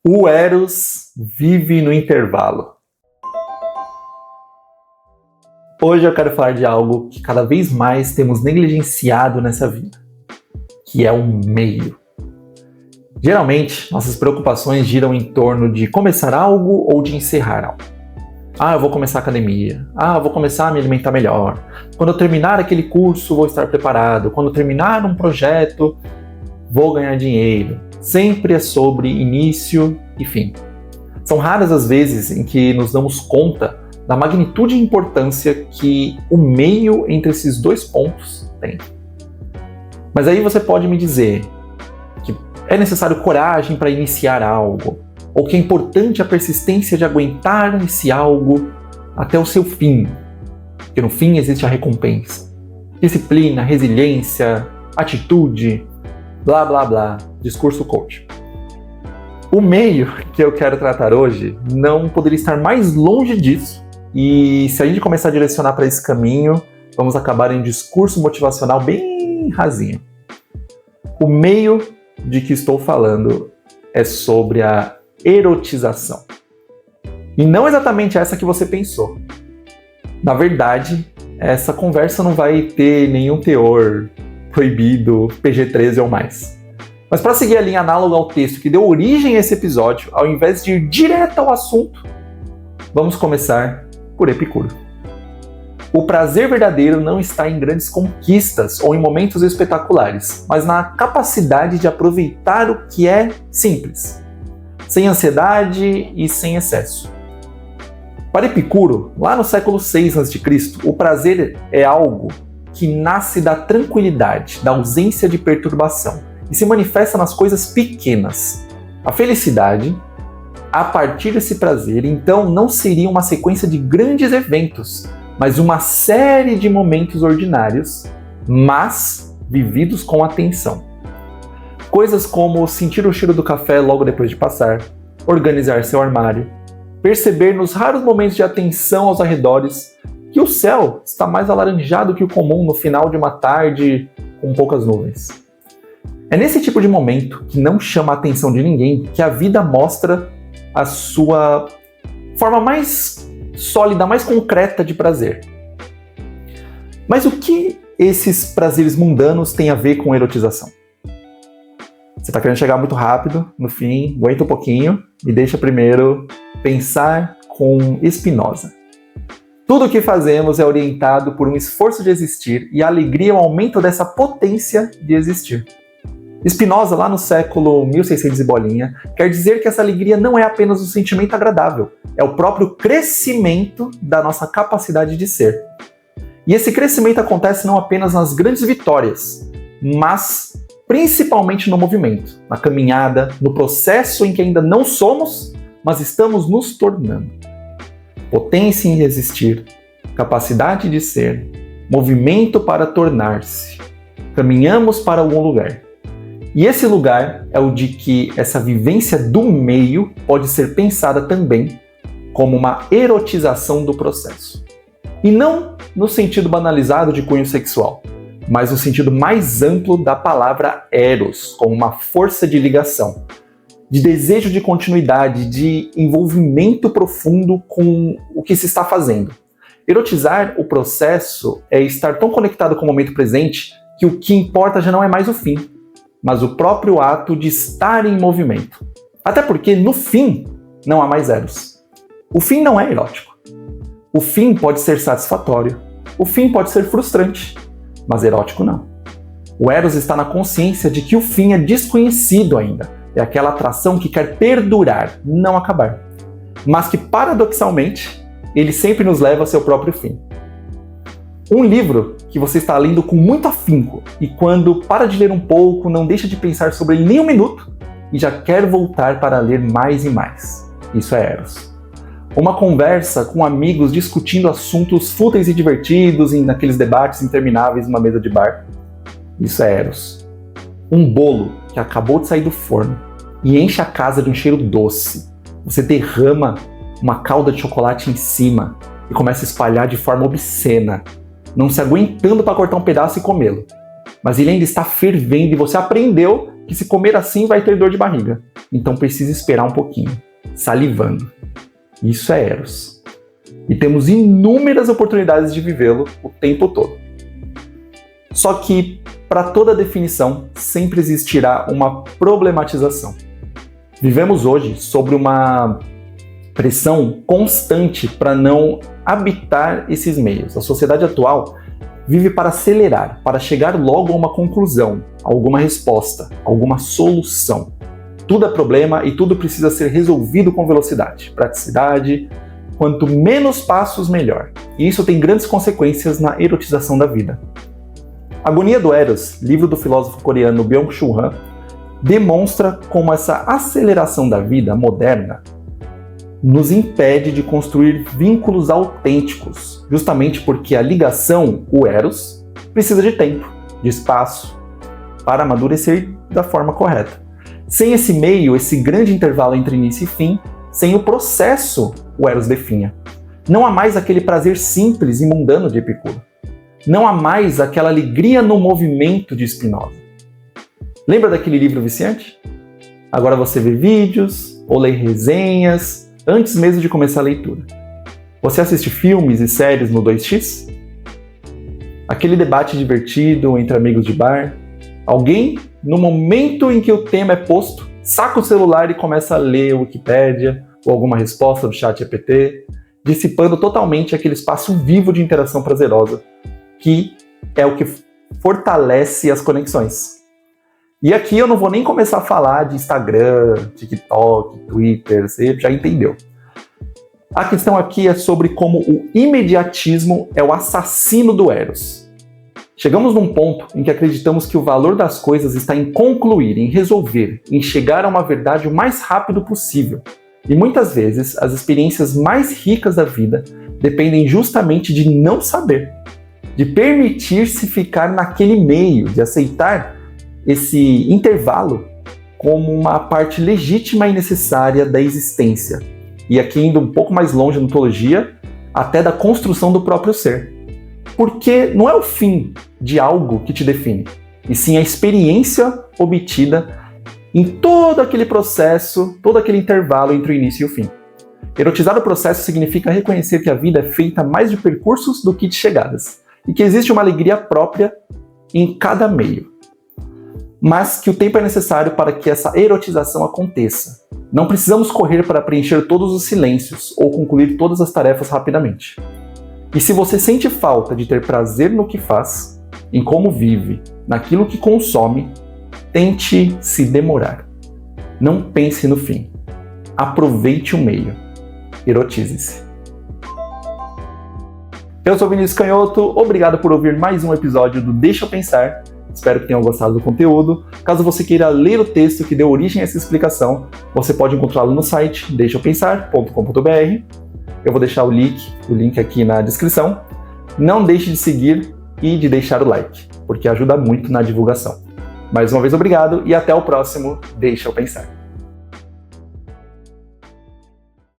O Eros vive no intervalo. Hoje eu quero falar de algo que cada vez mais temos negligenciado nessa vida, que é o meio. Geralmente, nossas preocupações giram em torno de começar algo ou de encerrar algo. Eu vou começar a academia. Eu vou começar a me alimentar melhor. Quando eu terminar aquele curso, vou estar preparado. Quando eu terminar um projeto, vou ganhar dinheiro. Sempre é sobre início e fim. São raras as vezes em que nos damos conta da magnitude e importância que o meio entre esses dois pontos tem. Mas aí você pode me dizer que é necessário coragem para iniciar algo, ou que é importante a persistência de aguentar esse algo até o seu fim, porque no fim existe a recompensa. Disciplina, resiliência, atitude, blá blá blá, discurso coach. O meio que eu quero tratar hoje não poderia estar mais longe disso, e se a gente começar a direcionar para esse caminho, vamos acabar em um discurso motivacional bem rasinho. O meio de que estou falando é sobre a erotização. E não exatamente essa que você pensou. Na verdade, essa conversa não vai ter nenhum teor proibido, PG-13 ou mais. Mas para seguir a linha análoga ao texto que deu origem a esse episódio, ao invés de ir direto ao assunto, vamos começar por Epicuro. O prazer verdadeiro não está em grandes conquistas ou em momentos espetaculares, mas na capacidade de aproveitar o que é simples, sem ansiedade e sem excesso. Para Epicuro, lá no século VI a.C., o prazer é algo que nasce da tranquilidade, da ausência de perturbação, e se manifesta nas coisas pequenas. A felicidade, a partir desse prazer, então, não seria uma sequência de grandes eventos, mas uma série de momentos ordinários, mas vividos com atenção. Coisas como sentir o cheiro do café logo depois de passar, organizar seu armário, perceber nos raros momentos de atenção aos arredores que o céu está mais alaranjado que o comum no final de uma tarde com poucas nuvens. É nesse tipo de momento, que não chama a atenção de ninguém, que a vida mostra a sua forma mais sólida, mais concreta de prazer. Mas o que esses prazeres mundanos têm a ver com erotização? Você está querendo chegar muito rápido, no fim, aguenta um pouquinho e deixa primeiro pensar com Spinoza. Tudo o que fazemos é orientado por um esforço de existir e a alegria é um aumento dessa potência de existir. Spinoza, lá no século 1600 e bolinha, quer dizer que essa alegria não é apenas um sentimento agradável, é o próprio crescimento da nossa capacidade de ser. E esse crescimento acontece não apenas nas grandes vitórias, mas principalmente no movimento, na caminhada, no processo em que ainda não somos, mas estamos nos tornando. Potência em existir, capacidade de ser, movimento para tornar-se. Caminhamos para algum lugar. E esse lugar é o de que essa vivência do meio pode ser pensada também como uma erotização do processo. E não no sentido banalizado de cunho sexual, mas no sentido mais amplo da palavra eros, como uma força de ligação, de desejo de continuidade, de envolvimento profundo com o que se está fazendo. Erotizar o processo é estar tão conectado com o momento presente que o que importa já não é mais o fim, mas o próprio ato de estar em movimento. Até porque, no fim, não há mais eros. O fim não é erótico. O fim pode ser satisfatório. O fim pode ser frustrante. Mas erótico não. O eros está na consciência de que o fim é desconhecido ainda. É aquela atração que quer perdurar, não acabar. Mas que, paradoxalmente, ele sempre nos leva ao seu próprio fim. Um livro que você está lendo com muito afinco e quando para de ler um pouco, não deixa de pensar sobre ele nem um minuto e já quer voltar para ler mais e mais. Isso é eros. Uma conversa com amigos discutindo assuntos fúteis e divertidos naqueles debates intermináveis numa mesa de bar. Isso é eros. Um bolo que acabou de sair do forno e enche a casa de um cheiro doce. Você derrama uma calda de chocolate em cima e começa a espalhar de forma obscena, não se aguentando para cortar um pedaço e comê-lo. Mas ele ainda está fervendo e você aprendeu que se comer assim vai ter dor de barriga. então precisa esperar um pouquinho, salivando. Isso é Eros. E temos inúmeras oportunidades de vivê-lo o tempo todo. Só que, para toda definição, sempre existirá uma problematização. Vivemos hoje sobre uma pressão constante para não habitar esses meios. A sociedade atual vive para acelerar, para chegar logo a uma conclusão, a alguma resposta, a alguma solução. Tudo é problema e tudo precisa ser resolvido com velocidade, praticidade. Quanto menos passos, melhor. E isso tem grandes consequências na erotização da vida. Agonia do Eros, livro do filósofo coreano Byung-Chul Han, demonstra como essa aceleração da vida moderna nos impede de construir vínculos autênticos, justamente porque a ligação, o Eros, precisa de tempo, de espaço, para amadurecer da forma correta. Sem esse meio, esse grande intervalo entre início e fim, sem o processo, o Eros definha. Não há mais aquele prazer simples e mundano de Epicuro. Não há mais aquela alegria no movimento de Spinoza. Lembra daquele livro viciante? Agora você vê vídeos ou lê resenhas antes mesmo de começar a leitura. Você assiste filmes e séries no 2x? Aquele debate divertido entre amigos de bar? Alguém, no momento em que o tema é posto, saca o celular e começa a ler a Wikipédia ou alguma resposta do chat GPT, dissipando totalmente aquele espaço vivo de interação prazerosa, que é o que fortalece as conexões. E aqui eu não vou nem começar a falar de Instagram, TikTok, Twitter, você já entendeu. A questão aqui é sobre como o imediatismo é o assassino do Eros. Chegamos num ponto em que acreditamos que o valor das coisas está em concluir, em resolver, em chegar a uma verdade o mais rápido possível. E muitas vezes as experiências mais ricas da vida dependem justamente de não saber, de permitir-se ficar naquele meio, de aceitar esse intervalo como uma parte legítima e necessária da existência. E aqui indo um pouco mais longe na ontologia, até da construção do próprio ser. Porque não é o fim de algo que te define, e sim a experiência obtida em todo aquele processo, todo aquele intervalo entre o início e o fim. Erotizar o processo significa reconhecer que a vida é feita mais de percursos do que de chegadas, e que existe uma alegria própria em cada meio. Mas que o tempo é necessário para que essa erotização aconteça. Não precisamos correr para preencher todos os silêncios ou concluir todas as tarefas rapidamente. E se você sente falta de ter prazer no que faz, em como vive, naquilo que consome, tente se demorar. Não pense no fim. Aproveite o meio. Erotize-se. Eu sou Vinícius Canhoto, obrigado por ouvir mais um episódio do Deixa Eu Pensar. Espero que tenham gostado do conteúdo. Caso você queira ler o texto que deu origem a essa explicação, você pode encontrá-lo no site deixaeupensar.com.br. Eu vou deixar o link aqui na descrição. Não deixe de seguir e de deixar o like, porque ajuda muito na divulgação. Mais uma vez, obrigado e até o próximo Deixa Eu Pensar.